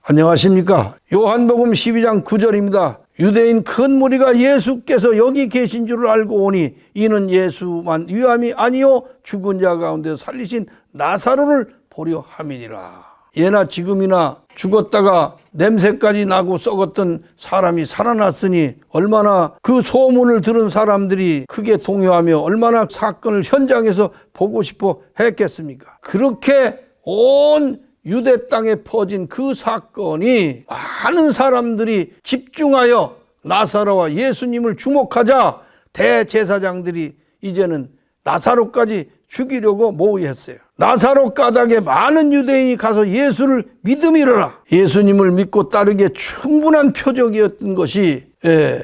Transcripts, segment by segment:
안녕하십니까. 요한복음 12장 9절입니다. 유대인 큰 무리가 예수께서 여기 계신 줄을 알고 오니 이는 예수만 위함이 아니요 죽은 자 가운데 살리신 나사로를 보려 함이니라. 예나 지금이나 죽었다가 냄새까지 나고 썩었던 사람이 살아났으니 얼마나 그 소문을 들은 사람들이 크게 동요하며 얼마나 사건을 현장에서 보고 싶어 했겠습니까? 그렇게 온 유대 땅에 퍼진 그 사건이 많은 사람들이 집중하여 나사로와 예수님을 주목하자 대제사장들이 이제는 나사로까지 죽이려고 모의했어요. 나사로 까닭에 많은 유대인이 가서 예수를 믿음이로라. 예수님을 믿고 따르기에 충분한 표적이었던 것이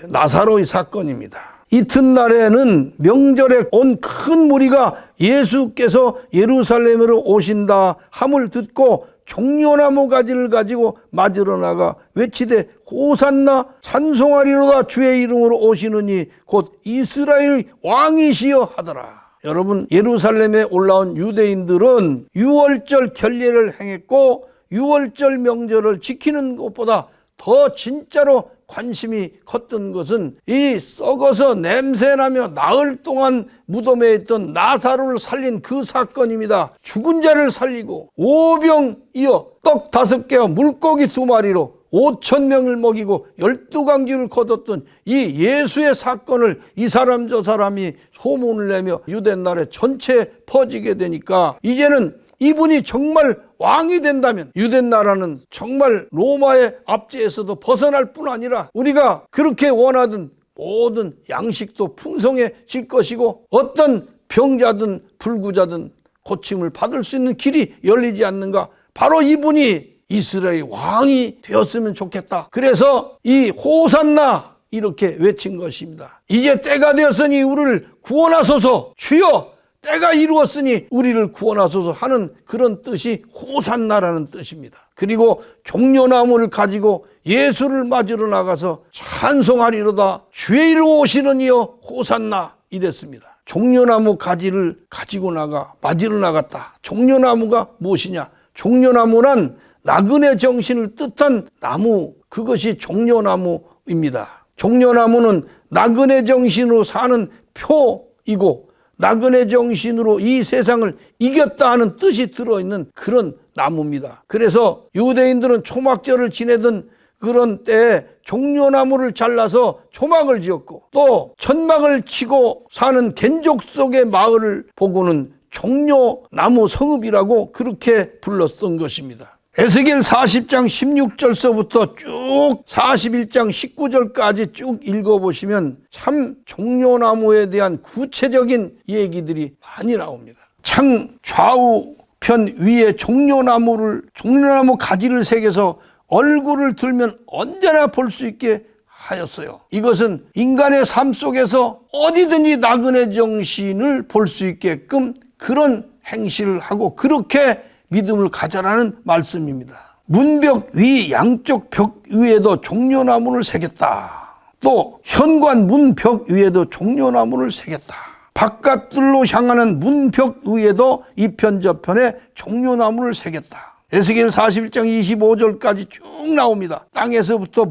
나사로의 사건입니다. 이튿날에는 명절에 온 큰 무리가 예수께서 예루살렘으로 오신다 함을 듣고 종려나무 가지를 가지고 맞으러 나가 외치되 호산나 찬송하리로다 주의 이름으로 오시느니 곧 이스라엘 왕이시여 하더라. 여러분, 예루살렘에 올라온 유대인들은 유월절 결례를 행했고 유월절 명절을 지키는 것보다 더 진짜로 관심이 컸던 것은 이 썩어서 냄새나며 나흘 동안 무덤에 있던 나사로를 살린 그 사건입니다. 죽은 자를 살리고 오병이어 떡 5개와 물고기 2마리로 5,000명을 먹이고 12강쥐를 거뒀던 이 예수의 사건을 이 사람 저 사람이 소문을 내며 유대나라에 전체에 퍼지게 되니까 이제는 이분이 정말 왕이 된다면 유대나라는 정말 로마의 압제에서도 벗어날 뿐 아니라 우리가 그렇게 원하던 모든 양식도 풍성해질 것이고 어떤 병자든 불구자든 고침을 받을 수 있는 길이 열리지 않는가. 바로 이분이 이스라엘 왕이 되었으면 좋겠다. 그래서 이 호산나 이렇게 외친 것입니다. 이제 때가 되었으니 우리를 구원하소서. 주여 때가 이루었으니 우리를 구원하소서 하는 그런 뜻이 호산나라는 뜻입니다. 그리고 종려나무를 가지고 예수를 맞으러 나가서 찬송하리로다 주의 이름 오시는 이여 호산나 이랬습니다. 종려나무 가지를 가지고 나가 맞으러 나갔다. 종려나무가 무엇이냐? 종려나무란 나그네 정신을 뜻한 나무, 그것이 종려나무입니다. 종려나무는 나그네 정신으로 사는 표이고 나그네 정신으로 이 세상을 이겼다 하는 뜻이 들어있는 그런 나무입니다. 그래서 유대인들은 초막절을 지내던 그런 때에 종려나무를 잘라서 초막을 지었고 또 천막을 치고 사는 겐족 속의 마을을 보고는 종려나무 성읍이라고 그렇게 불렀던 것입니다. 에스겔 40장 16절서부터 쭉 41장 19절까지 쭉 읽어보시면 참 종려나무에 대한 구체적인 얘기들이 많이 나옵니다. 창 좌우편 위에 종려나무 가지를 새겨서 얼굴을 들면 언제나 볼 수 있게 하였어요. 이것은 인간의 삶 속에서 어디든지 나그네 정신을 볼 수 있게끔 그런 행실을 하고 그렇게 믿음을 가져라는 말씀입니다. 문벽 위 양쪽 벽 위에도 종려나무를 새겼다. 또 현관 문벽 위에도 종려나무를 새겼다. 바깥들로 향하는 문벽 위에도 이편 저편에 종려나무를 새겼다. 에스겔 41장 25절까지 쭉 나옵니다. 땅에서부터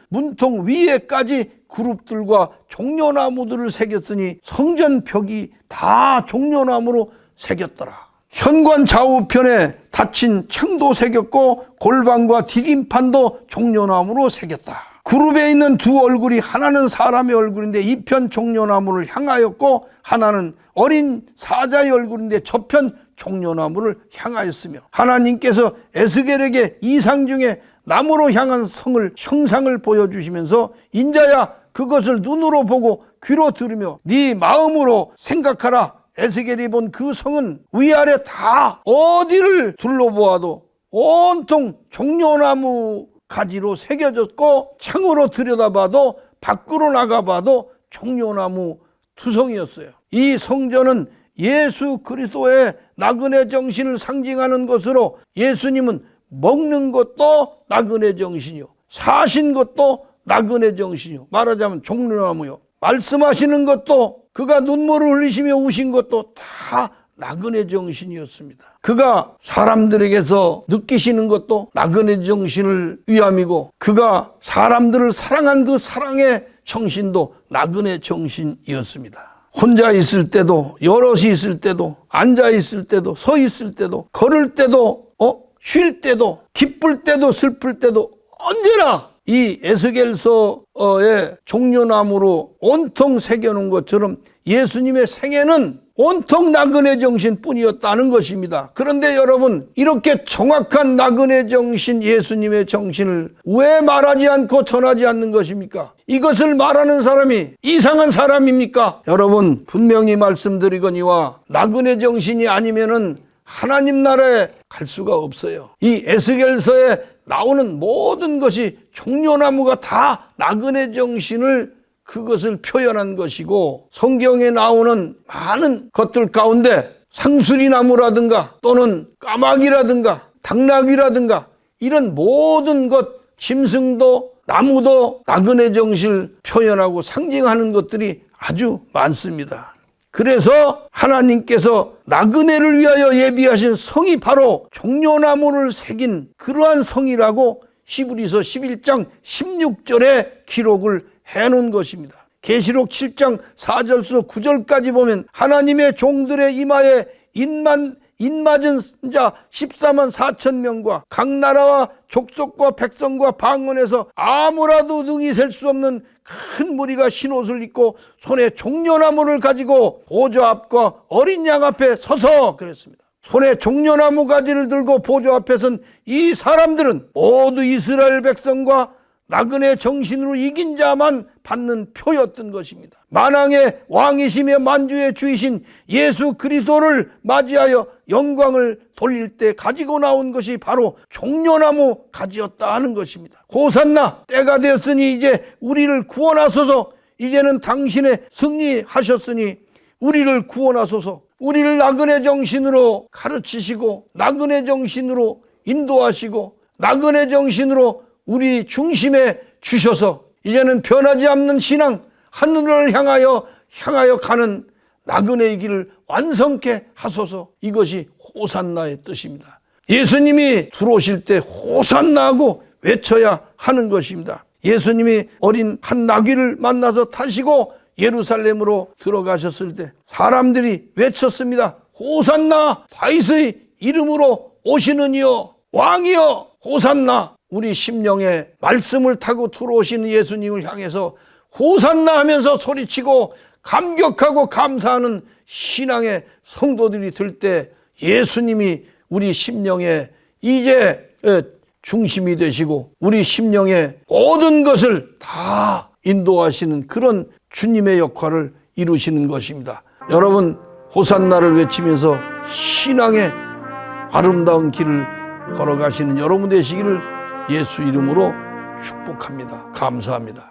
문통 위에까지 그룹들과 종려나무들을 새겼으니 성전 벽이 다 종려나무로 새겼더라. 현관 좌우편에 닫힌 창도 새겼고 골방과 디딤판도 종려나무로 새겼다. 그룹에 있는 두 얼굴이 하나는 사람의 얼굴인데 이편 종려나무를 향하였고 하나는 어린 사자의 얼굴인데 저편 종려나무를 향하였으며 하나님께서 에스겔에게 이상 중에 나무로 향한 형상을 보여주시면서 인자야 그것을 눈으로 보고 귀로 들으며 네 마음으로 생각하라. 에스겔이 본 그 성은 위아래 다 어디를 둘러보아도 온통 종려나무 가지로 새겨졌고 창으로 들여다봐도 밖으로 나가봐도 종려나무 투성이었어요. 이 성전은 예수 그리스도의 나그네 정신을 상징하는 것으로 예수님은 먹는 것도 나그네 정신이요 사신 것도 나그네 정신이요 말하자면 종려나무요 말씀하시는 것도 그가 눈물을 흘리시며 우신 것도 다 나그네 정신이었습니다. 그가 사람들에게서 느끼시는 것도 나그네 정신을 위함이고, 그가 사람들을 사랑한 그 사랑의 정신도 나그네 정신이었습니다. 혼자 있을 때도, 여럿이 있을 때도, 앉아 있을 때도, 서 있을 때도, 걸을 때도, 쉴 때도, 기쁠 때도, 슬플 때도 언제나 이 에스겔서의 종려나무로 온통 새겨놓은 것처럼 예수님의 생애는 온통 나그네 정신뿐이었다는 것입니다. 그런데 여러분, 이렇게 정확한 나그네 정신, 예수님의 정신을 왜 말하지 않고 전하지 않는 것입니까? 이것을 말하는 사람이 이상한 사람입니까? 여러분, 분명히 말씀드리거니와 나그네 정신이 아니면은 하나님 나라에 갈 수가 없어요. 이 에스겔서에 나오는 모든 것이 종려나무가 다 나그네 정신을, 그것을 표현한 것이고, 성경에 나오는 많은 것들 가운데 상수리나무라든가 또는 까마귀라든가 당나귀라든가 이런 모든 것, 짐승도 나무도 나그네 정신을 표현하고 상징하는 것들이 아주 많습니다. 그래서 하나님께서 나그네를 위하여 예비하신 성이 바로 종려나무를 새긴 그러한 성이라고 히브리서 11장 16절에 기록을 해놓은 것입니다. 계시록 7장 4절에서 9절까지 보면 하나님의 종들의 이마에 인맞은 자 14만 4천 명과 각 나라와 족속과 백성과 방언에서 아무라도 능히 셀 수 없는 큰 무리가 흰옷을 입고 손에 종려나무를 가지고 보좌 앞과 어린 양 앞에 서서 그랬습니다. 손에 종려나무 가지를 들고 보좌 앞에 선 이 사람들은 모두 이스라엘 백성과 나그네 정신으로 이긴 자만 받는 표였던 것입니다. 만왕의 왕이시며 만주의 주이신 예수 그리스도를 맞이하여 영광을 돌릴 때 가지고 나온 것이 바로 종려나무 가지였다 하는 것입니다. 호산나, 때가 되었으니 이제 우리를 구원하소서. 이제는 당신의 승리하셨으니 우리를 구원하소서. 우리를 나그네 정신으로 가르치시고 나그네 정신으로 인도하시고 나그네 정신으로 우리 중심에 주셔서 이제는 변하지 않는 신앙, 하늘을 향하여 가는 나그네의 길을 완성케 하소서. 이것이 호산나의 뜻입니다. 예수님이 들어오실 때 호산나하고 외쳐야 하는 것입니다. 예수님이 어린 한 나귀를 만나서 타시고 예루살렘으로 들어가셨을 때 사람들이 외쳤습니다. 호산나, 다윗의 이름으로 오시는 이여, 왕이여, 호산나. 우리 심령에 말씀을 타고 들어오시는 예수님을 향해서 호산나 하면서 소리치고 감격하고 감사하는 신앙의 성도들이 될 때 예수님이 우리 심령에 이제 중심이 되시고 우리 심령의 모든 것을 다 인도하시는 그런 주님의 역할을 이루시는 것입니다. 여러분, 호산나를 외치면서 신앙의 아름다운 길을 걸어가시는 여러분 되시기를 예수 이름으로 축복합니다. 감사합니다.